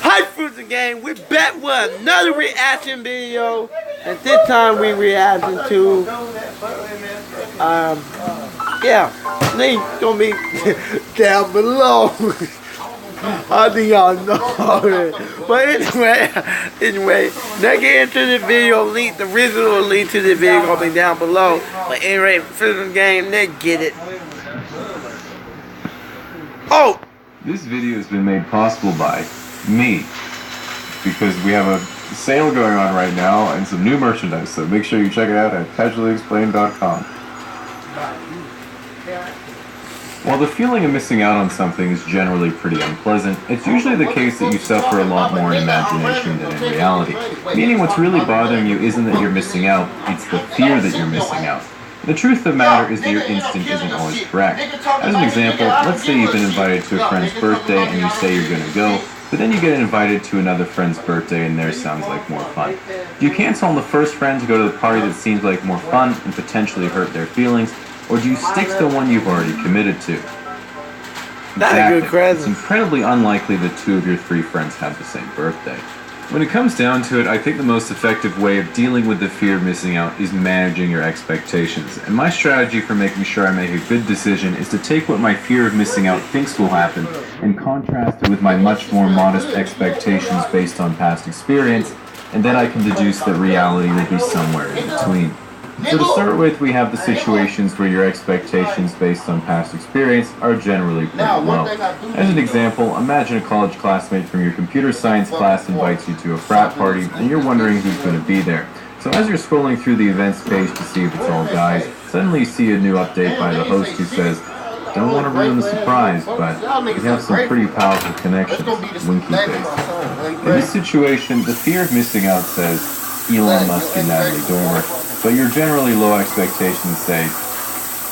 Hi, Fruits and Game. We're back with another reaction video, and this time we reacting to link gonna be down below. I think y'all know it. But anyway, let's get into the video. Link, the original link to the video gonna be down below. But anyway, Fruits and Game, let's get it. Oh! This video has been made possible by me, because we have a sale going on right now and some new merchandise, so make sure you check it out at casuallyexplained.com. While the feeling of missing out on something is generally pretty unpleasant, it's usually the case that you suffer a lot more in imagination than in reality. Meaning what's really bothering you isn't that you're missing out, it's the fear that you're missing out. The truth of the matter is that your instinct isn't always correct. As an example, let's say you've been invited to a friend's birthday and you say you're gonna go, but then you get invited to another friend's birthday and theirs sounds like more fun. Do you cancel on the first friend to go to the party that seems like more fun and potentially hurt their feelings, or do you stick to the one you've already committed to? That's a good question. It's incredibly unlikely that two of your three friends have the same birthday. When it comes down to it, I think the most effective way of dealing with the fear of missing out is managing your expectations. And my strategy for making sure I make a good decision is to take what my fear of missing out thinks will happen and contrast it with my much more modest expectations based on past experience, and then I can deduce that reality will be somewhere in between. So to start with, we have the situations where your expectations based on past experience are generally pretty low. As an example, imagine a college classmate from your computer science class invites you to a frat party, and you're wondering who's going to be there. So as you're scrolling through the events page to see if it's all guys, suddenly you see a new update by the host who says, "Don't want to ruin the surprise, but we have some pretty powerful connections," winky face. In this situation, the fear of missing out says, Elon Musk and Natalie Dormer, but your generally low expectations say,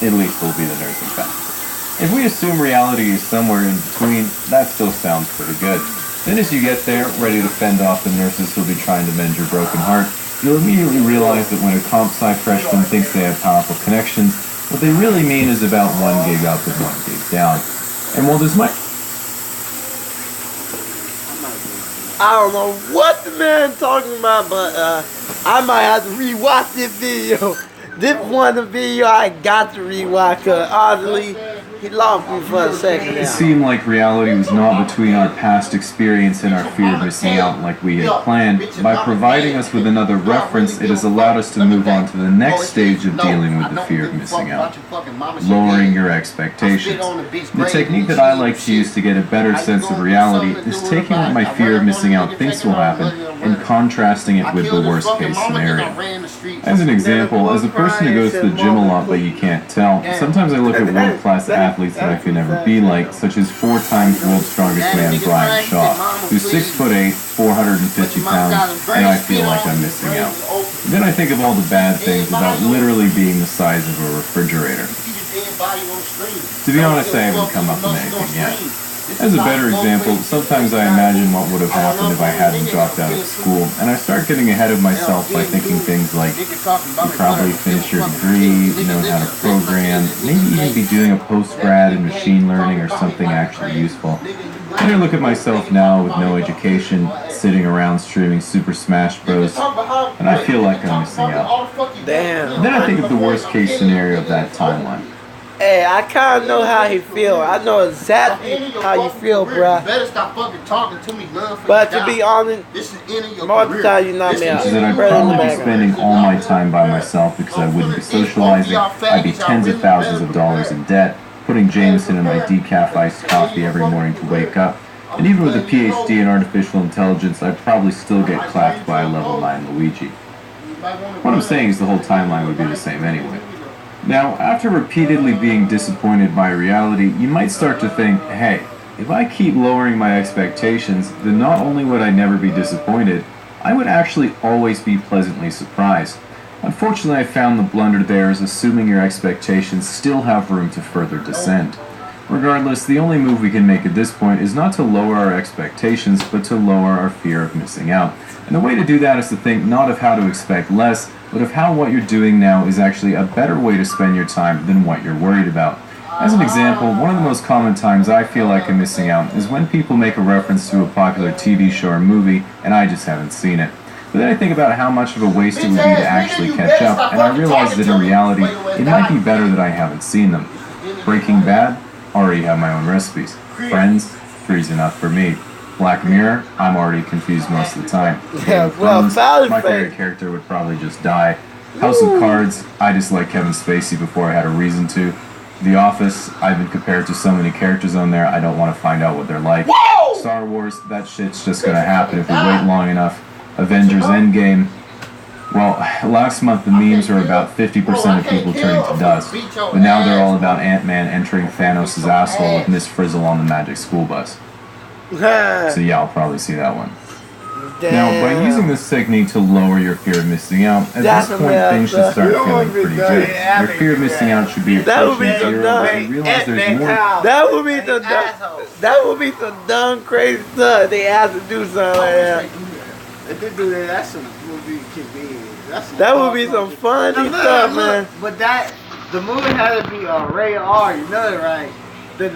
at least we'll be the nursing faculty. If we assume reality is somewhere in between, that still sounds pretty good. Then as you get there, ready to fend off the nurses who'll be trying to mend your broken heart, you'll immediately realize that when a comp sci freshman thinks they have powerful connections, what they really mean is about 1 gig up and 1 gig down. And while this might... I don't know what the man talking about, but I might have to rewatch this video. This one of the video I got to rewatch, because honestly, he lost me for a second now. It seemed like reality was not between our past experience and our fear of missing out like we had planned. By providing us with another reference, it has allowed us to move on to the next stage of dealing with the fear of missing out. Lowering your expectations. The technique that I like to use to get a better sense of reality is taking what my fear of missing out thinks will happen and contrasting it with the worst case scenario. As an example, as a person who goes to the gym a lot but you can't tell, sometimes I look at world-class athletes that I could never be like, such as 4 times world's strongest man Brian Shaw, who's 6'8", 450 pounds, and I feel like I'm missing out. Then I think of all the bad things about literally being the size of a refrigerator. To be honest, I haven't come up with anything yet. As a better example, sometimes I imagine what would have happened if I hadn't dropped out of school, and I start getting ahead of myself by thinking things like, you probably finish your degree, know how to program, maybe even be doing a post-grad in machine learning or something actually useful. Then I look at myself now with no education, sitting around streaming Super Smash Bros, and I feel like I'm missing out. Damn. Then I think of the worst case scenario of that timeline. Hey, I kind of know how he feel. I know exactly how you feel, bruh. But to be honest, most of the time you're not me out. Which is that I'd probably be spending all my time by myself because I wouldn't be socializing. I'd be tens of thousands of dollars in debt, putting Jameson in my decaf iced coffee every morning to wake up. And even with a PhD in artificial intelligence, I'd probably still get clapped by a level 9 Luigi. What I'm saying is the whole timeline would be the same anyway. Now, after repeatedly being disappointed by reality, you might start to think, hey, if I keep lowering my expectations, then not only would I never be disappointed, I would actually always be pleasantly surprised. Unfortunately, I found the blunder there is assuming your expectations still have room to further descend. Regardless, the only move we can make at this point is not to lower our expectations, but to lower our fear of missing out. And the way to do that is to think not of how to expect less, but of how what you're doing now is actually a better way to spend your time than what you're worried about. As an example, one of the most common times I feel like I'm missing out is when people make a reference to a popular TV show or movie and I just haven't seen it. But then I think about how much of a waste it would be to actually catch up, and I realize that in reality, it might be better that I haven't seen them. Breaking Bad? Already have my own recipes. Friends? Three's enough for me. Black Mirror? I'm already confused most of the time. Yeah, well, My favorite character would probably just die. House of Cards? I dislike Kevin Spacey before I had a reason to. The Office? I've been compared to so many characters on there, I don't want to find out what they're like. Whoa! Star Wars? That shit's just gonna happen if we wait long enough. Avengers Endgame? Well, last month the memes were about 50% of people turning to dust, but now they're all about Ant-Man entering Thanos' asshole with Miss Frizzle on the magic school bus. So yeah, I'll probably see that one. Now, by using this technique to lower your fear of missing out, at this point things should start feeling pretty good. Your fear of missing out should be approaching zero, and you realize there's more. That would be some dumb, crazy stuff. They have to do something like that. If they do that, that's some movie convenience. That would be some funny stuff, man. But the movie had to be rated R. You know that, right?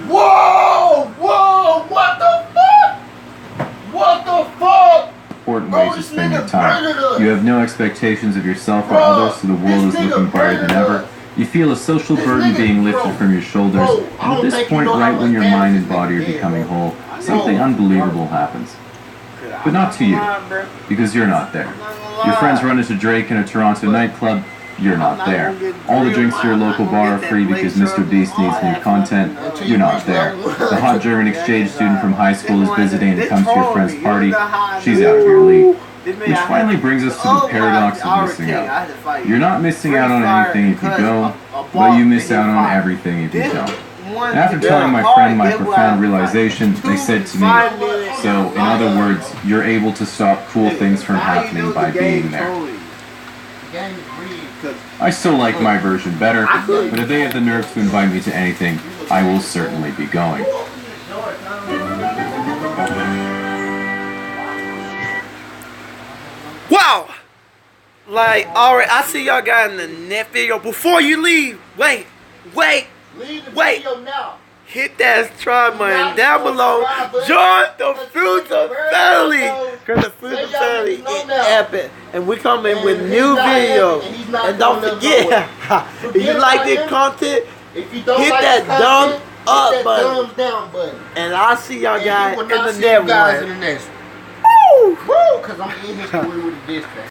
Whoa! What the fuck? What the fuck? Important ways to spend your time. You have no expectations of yourself or others, so the world is looking brighter than ever. You feel a social burden being lifted from your shoulders, and at this point, right when your mind and body are becoming whole, something unbelievable happens. But not to you, because you're not there. Your friends run into Drake in a Toronto nightclub, you're not there. All the drinks to your local bar are free because Mr. Beast needs new content, you're not there. The hot German exchange student from high school is visiting and comes to your friend's party, she's out of your league. Which finally brings us to the paradox of missing out. You're not missing out on anything if you go, but you miss out on everything if you don't. And after telling my friend my profound realization, they said to me, so in other words, you're able to stop cool things from happening by being there. I still like my version better, but if they have the nerve to invite me to anything, I will certainly be going. Wow! Like, alright, I see y'all got in the next video. Before you leave, wait. Hit that subscribe button down below. Join the Fruits family. Because the Fruits family is epic. And we coming with new videos. And don't forget, if you like this content, hit that thumbs up button. And I'll see y'all guys in the next one. Woo! Because I'm in here with a dispatch.